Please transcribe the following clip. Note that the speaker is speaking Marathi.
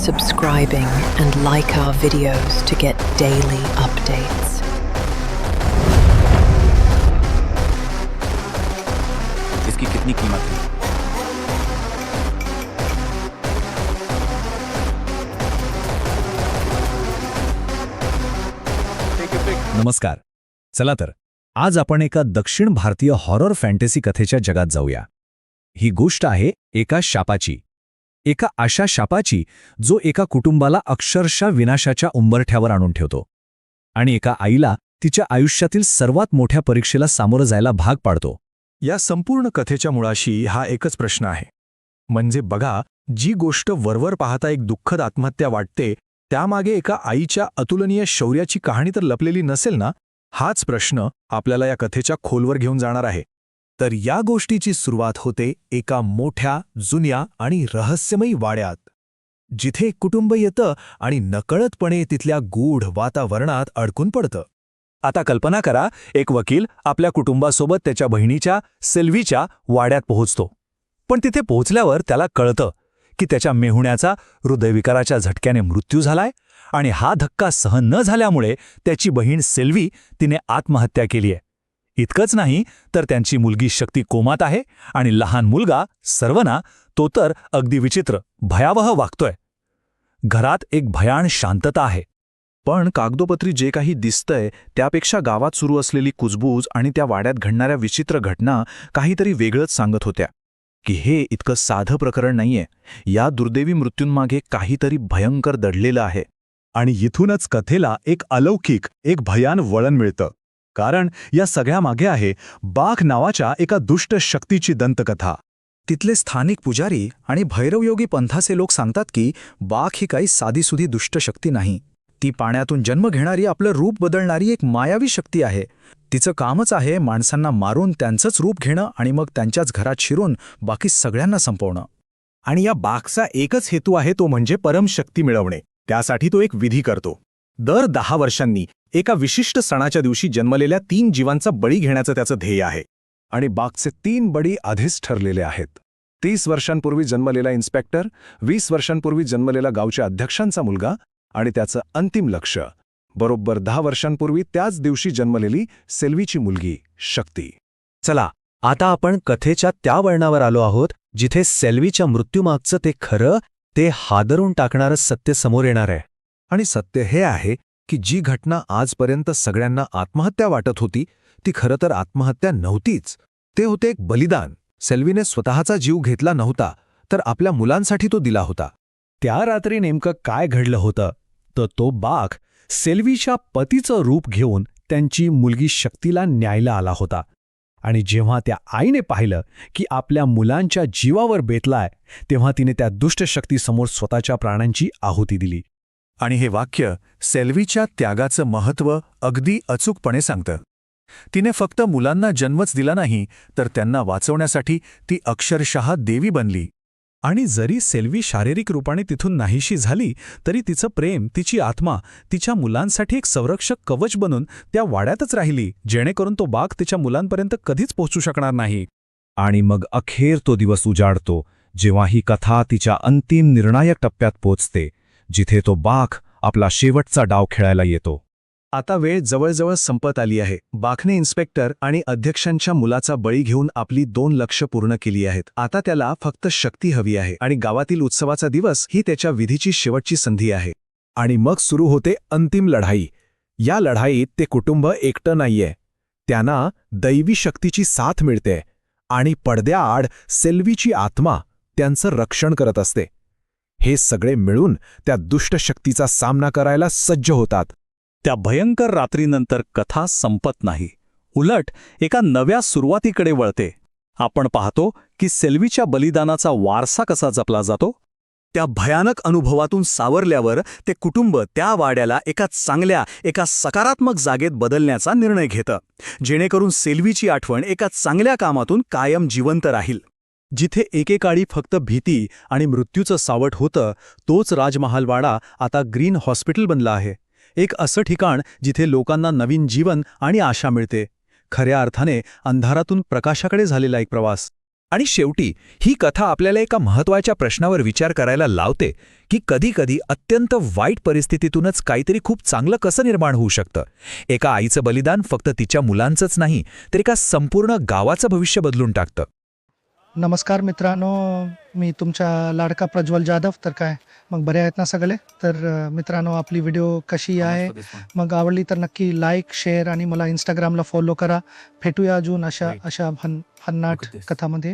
subscribing and like our videos to get daily updates. इसकी कितनी कीमत है? नमस्कार. चला तर आज आपण एका दक्षिण भारतीय हॉरर फॅन्टसी कथेच्या जगात जाऊया. ही गोष्ट आहे एका शापाची. एका अशा शापाची जो एका कुटुंबाला अक्षरशः विनाशाच्या उंबरठ्यावर आणून ठेवतो आणि एका आईला तिच्या आयुष्यातील सर्वात मोठ्या परीक्षेला सामोरं जायला भाग पाडतो. या संपूर्ण कथेच्या मुळाशी हा एकच प्रश्न आहे. म्हणजे बघा, जी गोष्ट वरवर पाहता एक दुःखद आत्महत्या वाटते, त्यामागे एका आईच्या अतुलनीय शौर्याची कहाणी तर लपलेली नसेल ना? हाच प्रश्न आपल्याला या कथेच्या खोलवर घेऊन जाणार आहे. तर या गोष्टीची सुरुवात होते एका मोठ्या, जुन्या आणि रहस्यमयी वाड्यात, जिथे एक कुटुंब येतं आणि नकळतपणे तिथल्या गूढ वातावरणात अडकून पडतं. आता कल्पना करा, एक वकील आपल्या कुटुंबासोबत त्याच्या बहिणीच्या सेल्वीच्या वाड्यात पोहोचतो. पण तिथे पोहोचल्यावर त्याला कळतं की त्याच्या मेहुण्याचा हृदयविकाराच्या झटक्याने मृत्यू झालाय आणि हा धक्का सहन न झाल्यामुळे त्याची बहीण सेल्वी तिने आत्महत्या केलीय. इतकंच नाही तर त्यांची मुलगी शक्ती कोमात आहे आणि लहान मुलगा सर्वना, तो तर अगदी विचित्र, भयावह वागतोय. घरात एक भयाण शांतता आहे. पण कागदोपत्री जे काही दिसतंय त्यापेक्षा गावात सुरू असलेली कुजबूज आणि त्या वाड्यात घडणाऱ्या विचित्र घटना काहीतरी वेगळंच सांगत होत्या, की हे इतकं साधं प्रकरण नाहीये. या दुर्दैवी मृत्यूंमागे काहीतरी भयंकर दडलेलं आहे. आणि इथूनच कथेला एक अलौकिक, एक भयान वळण मिळतं. कारण या सगळ्यामागे आहे बाघ नावाच्या एका दुष्ट शक्तीची दंतकथा. तिथले स्थानिक पुजारी आणि भैरवयोगी पंथाचे लोक सांगतात की बाघ ही काही साधीसुधी दुष्ट शक्ती नाही. ती पाण्यातून जन्म घेणारी, आपलं रूप बदलणारी एक मायावी शक्ती आहे. तिचं कामच आहे माणसांना मारून त्यांचंच रूप घेणं आणि मग त्यांच्याच घरात शिरून बाकी सगळ्यांना संपवणं. आणि या बाघचा एकच हेतू आहे, तो म्हणजे परमशक्ती मिळवणे. त्यासाठी तो एक विधी करतो. दर 10 वर्षांनी एका विशिष्ट सणाच्या दिवशी जन्मलेल्या 3 जीवांचा बळी घेण्याचं त्याचं ध्येय आहे. आणि बाघचे 3 बळी आधीच ठरलेले आहेत. 30 वर्षांपूर्वी जन्मलेला इन्स्पेक्टर, 20 वर्षांपूर्वी जन्मलेला गावच्या अध्यक्षांचा मुलगा आणि त्याचं अंतिम लक्ष्य बरोबर 10 वर्षांपूर्वी त्याच दिवशी जन्मलेली सेल्वीची मुलगी शक्ती. चला, आता आपण कथेच्या त्या वळणावर आलो आहोत जिथे सेल्वीच्या मृत्यूमागचं ते खरं, ते हादरून टाकणारं सत्य समोर येणार आहे. आणि सत्य हे आहे की जी घटना आजपर्यंत सगळ्यांना आत्महत्या वाटत होती, ती खरं तर आत्महत्या नव्हतीच. ते होते एक बलिदान. सेल्वीने स्वतःचा जीव घेतला नव्हता, तर आपल्या मुलांसाठी तो दिला होता. त्या रात्री नेमकं काय घडलं होतं, तर तो बाघ सेल्वीच्या पतीचं रूप घेऊन त्यांची मुलगी शक्तीला न्यायला आला होता. आणि जेव्हा त्या आईने पाहिलं की आपल्या मुलांच्या जीवावर बेतलाय, तेव्हा तिने त्या दुष्ट शक्तीसमोर स्वतःच्या प्राणांची आहुती दिली. आणि हे वाक्य सेल्वीच्या त्यागाचं महत्त्व अगदी अचूकपणे सांगतं. तिने फक्त मुलांना जन्मच दिला नाही, तर त्यांना वाचवण्यासाठी ती अक्षरशः देवी बनली. आणि जरी सेल्वी शारीरिक रूपाने तिथून नाहीशी झाली, तरी तिचं प्रेम, तिची आत्मा तिच्या मुलांसाठी एक संरक्षक कवच बनून त्या वाड्यातच राहिली, जेणेकरून तो बाघ तिच्या मुलांपर्यंत कधीच पोहोचू शकणार नाही. आणि मग अखेर तो दिवस उजाडतो, जेव्हा ही कथा तिच्या अंतिम निर्णायक टप्प्यात पोचते, जिथे तो बाघ आपला शेवटचा डाव खेळायला येतो. आता वेळ जवळजवळ संपत आली आहे. बाघने इन्स्पेक्टर आणि अध्यक्षांच्या मुलाचा बळी घेऊन आपली 2 लक्ष्य पूर्ण केली आहेत. आता त्याला फक्त शक्ती हवी आहे आणि गावातील उत्सवाचा दिवस ही त्याच्या विधीची शेवटची संधी आहे. आणि मग सुरू होते अंतिम लढाई. या लढाईत ते कुटुंब एकटं नाहीये. त्यांना दैवी शक्तीची साथ मिळते आणि पडद्याआड सेल्वीची आत्मा त्यांचं रक्षण करत असते. हे सगळे मिळून त्या दुष्ट शक्तीचा सामना करायला सज्ज होतात. त्या भयंकर रात्रीनंतर कथा संपत नाही, उलट एका नव्या सुरुवातीकडे वळते. आपण पाहतो की सेल्वीच्या बलिदानाचा वारसा कसा जपला जातो. त्या भयानक अनुभवातून सावरल्यावर ते कुटुंब त्या वाड्याला एका चांगल्या, एका सकारात्मक जागेत बदलण्याचा निर्णय घेतं, जेणेकरून सेल्वीची आठवण एका चांगल्या कामातून कायम जिवंत राहील. जिथे एकेकाळी फक्त भीती आणि मृत्यूचं सावट होतं, तोच राजमहालवाडा आता ग्रीन हॉस्पिटल बनला आहे. एक असं ठिकाण जिथे लोकांना नवीन जीवन आणि आशा मिळते. खऱ्या अर्थाने अंधारातून प्रकाशाकडे झालेला एक प्रवास. आणि शेवटी ही कथा आपल्याला एका महत्त्वाच्या प्रश्नावर विचार करायला लावते की कधीकधी अत्यंत वाईट परिस्थितीतूनच काहीतरी खूप चांगलं कसं निर्माण होऊ शकतं. एका आईचं बलिदान फक्त तिच्या मुलांचंच नाही तर एका संपूर्ण गावाचं भविष्य बदलून टाकतं. नमस्कार मित्रांनो, मी तुमचा लाडका प्रज्वल जाधव. तर काय मग बरे आहेत ना सगळे? तर मित्रांनो, आपली व्हिडिओ कशी आहे? मग आवडली तर नक्की लाईक, शेअर आणि मला इंस्टाग्रामला फॉलो करा. भेटूया अजून अशा भन्नाट कथामध्ये.